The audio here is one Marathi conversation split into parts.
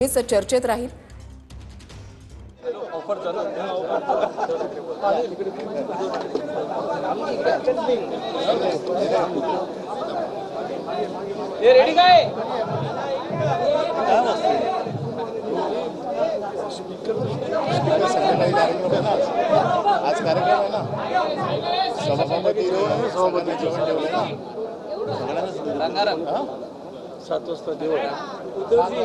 चर्चेत राहील। रेडी काय आज कार्यक्रम आहे ना, सभापती जेवण ठेवलंय ना, रंगारंग 7 वाजता जेवण. उद्धवजी,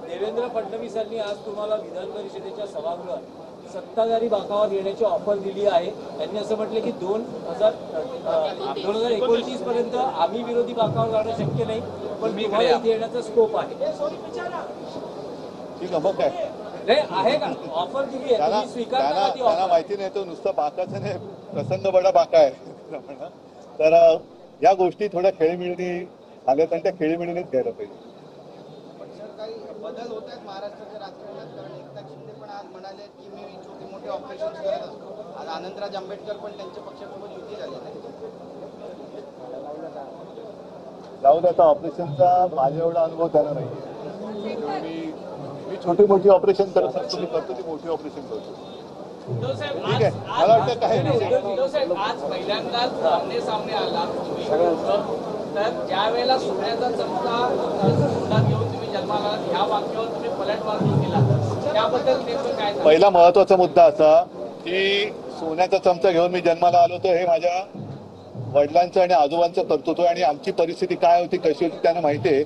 देवेंद्र फडणवीसांनी आज तुम्हाला विधान परिषदेच्या सभागृहात सत्ताधारी बाकावर येण्याची ऑफर दिली आहे. त्यांनी असं म्हटलं की 2029 पर्यंत आम्ही विरोधी बाकावर जाणं शक्य नाही, पण तुम्हाला इथे येण्याचा स्कोप आहे. ठीक आहे, मग काय नाही आहे का ऑफर दिली आहे, तुम्ही स्वीकारता ती त्यांना ऑफर? माहिती नाही, तो नुसता बाकाचा नाही, प्रसंग बडा बाका आहे. तर या गोष्टी थोड्या खेळीमिळणी आल्यात आणि त्या खेळीमिळीनेच घ्यायला पाहिजे. काही बदल होत आहेत महाराष्ट्राच्या राजकारणात, कारण एकनाथ शिंदे पण आज म्हणाले की मी छोटे मोठे ऑपरेशन करत असतो. आज आनंदराज आंबेडकर पण त्यांच्या पक्षासोबत युती झाली नाही. जाऊ दे, आता ऑपरेशनचा माझ्या एवढा अनुभव त्याला नाही. मी छोटी मोठी ऑपरेशन करत असतो, मी करतो ती मोठी ऑपरेशन करतो. ठीक आहे, मला वाटतं काय नाही. आज पहिल्यांदाच आमने सामने आला तुम्ही, तर ज्या वेळेला सोन्याचा चमचा तोंडात घेऊन तुम्ही जन्माला आलात, ह्या वाक्यावर तुम्ही पलटवार केला, त्याबद्दल नेमकं काय सांगाल? पहिला महत्वाचा मुद्दा असा की सोन्याचा चमचा घेऊन मी जन्माला आलो तर हे माझ्या वडिलांचं आणि आजोबांचं कर्तृत्व, आणि आमची परिस्थिती काय होती कशी होती त्यांना माहिती आहे.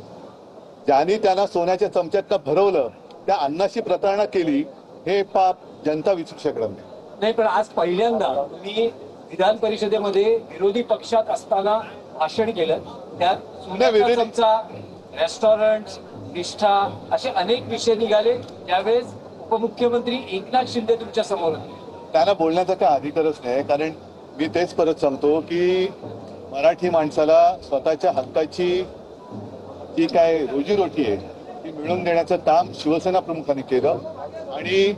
ज्यांनी त्यांना सोन्याच्या चमच्यात का भरवलं, त्या अन्नाशी प्रतारणा केली, हे पाप जनता विसरू शकणार नाही. पण आज पहिल्यांदा तुम्ही विधान परिषदेमध्ये विरोधी पक्षात असताना भाषण केलं, त्यात सोन्याचा चमचा, रेस्टॉरंट, निष्ठा असे अनेक विषय निघाले. त्यावेळेस उपमुख्यमंत्री एकनाथ शिंदे तुमच्या समोर होते. त्यांना बोलण्याचा काय अधिकारच नाही, कारण मी तेच परत सांगतो की मराठी माणसाला स्वतःच्या हक्काची जी काय रोजीरोटी आहे ती मिळवून देण्याचं काम शिवसेना प्रमुखांनी केलं. आणि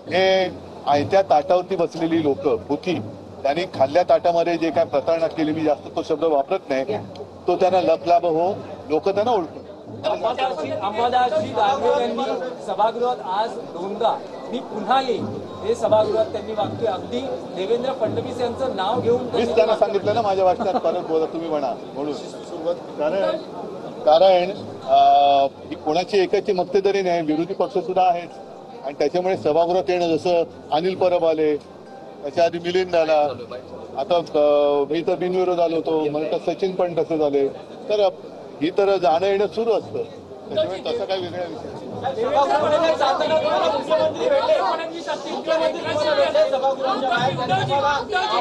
हे आयत्या ताटावरती बसलेली लोक भुकी, त्यांनी खाल्ल्या ताटामध्ये जे काय प्रतारणा केली, मी जास्त तो शब्द वापरत नाही, तो त्यांना लपलाभ हो, लोक त्यांना ओळखतात. अंबादासजी दानवे यांनी सभागृहात आज दोनदा मी पुन्हा येईल हे सभागृहात त्यांनी वाक्य अगदी देवेंद्र फडणवीस यांचं नाव घेऊन मीच त्यांना सांगितलं ना माझ्या वाचनात, परत बोला तुम्ही म्हणा म्हणून. कारण ही कोणाची एकाची मक्तेदारी नाही, विरोधी पक्ष सुद्धा आहेच. आणि त्याच्यामुळे सभागृहात येणं, जसं अनिल परब आले, त्याच्या आधी मिलिंद आला, आता मी तर बिनविरोध आलो होतो, मला तर सचिन पण तसं झाले, तर ही तर जाणं येणं सुरू असतं. त्याच्यामुळे तसं काही वेगळा विषय.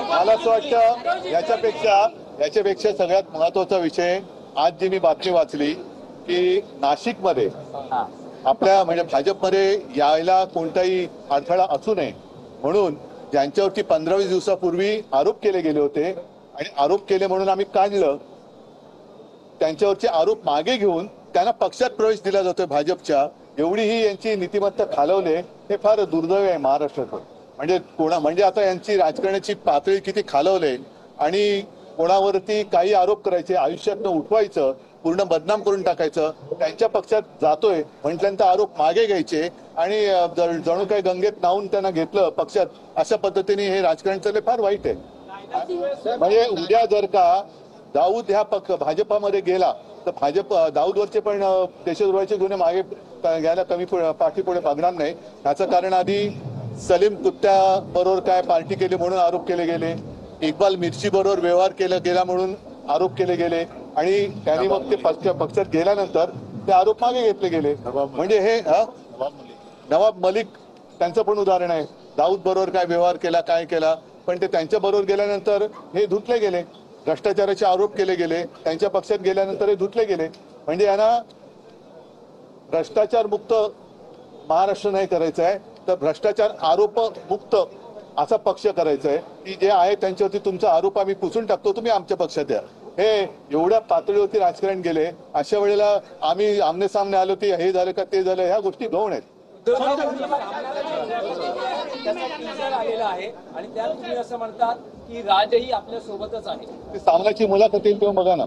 मला असं वाटतं याच्यापेक्षा सगळ्यात महत्वाचा विषय, आज जी मी बातमी वाचली की नाशिकमध्ये आपल्या म्हणजे भाजपमध्ये यायला कोणताही अडथळा असू नये म्हणून ज्यांच्यावरती 15-20 दिवसापूर्वी आरोप केले गेले होते, आणि आरोप केले म्हणून आम्ही काढलं, त्यांच्यावरचे आरोप मागे घेऊन त्यांना पक्षात प्रवेश दिला जातोय भाजपच्या. एवढी ही यांची नीतिमत्ता खालवले, हे फार दुर्दैव आहे महाराष्ट्रात. म्हणजे आता यांची राजकारणाची पातळी किती खालवले, आणि कोणावरती काही आरोप करायचे, आयुष्यातनं उठवायचं, पूर्ण बदनाम करून टाकायचं, त्यांच्या पक्षात जातोय म्हटल्यानंतर आरोप मागे घ्यायचे, आणि जणू काही गंगेत नाहून त्यांना घेतलं पक्षात, अशा पद्धतीने हे राजकारण चालले, फार वाईट आहे. म्हणजे उद्या जर का दाऊद ह्या भाजपामध्ये गेला तर भाजप दाऊदवरचे पण देशद्रोहाचे गुन्हे मागे घ्यायला कमी पाठीपुढे बघणार नाही. याचं कारण आधी सलीम कुत्त्या बरोबर काय पार्टी केली म्हणून आरोप केले गेले, इक्बाल मिर्ची बरोबर व्यवहार केला म्हणून आरोप केले गेले, आणि त्यांनी मग ते पक्षात गेल्यानंतर ते आरोप मागे घेतले गेले. म्हणजे हे नवाब मलिक त्यांचं पण उदाहरण आहे. दाऊद बरोबर काय व्यवहार केला, काय केला, पण ते त्यांच्या बरोबर गेल्यानंतर हे धुतले गेले. भ्रष्टाचाराचे आरोप केले गेले, त्यांच्या पक्षात गेल्यानंतर हे धुतले गेले. म्हणजे यांना भ्रष्टाचार मुक्त महाराष्ट्र नाही करायचं आहे, तर भ्रष्टाचार आरोप मुक्त असा पक्ष करायचा आहे की जे आहे त्यांच्यावरती तुमचा आरोप आम्ही पुसून टाकतो, तुम्ही आमच्या पक्षात या. हे एवढ्या पातळीवरती राजकारण गेले. अशा वेळेला आम्ही आमने सामने आलो की हे झालं का ते झालं, ह्या गोष्टी गौण आहेत. आलेला आहे, आणि त्यात तुम्ही असं म्हणतात की राजही आपल्या सोबतच आहे. सामनाची मुलाखत येईल तेव्हा बघा ना.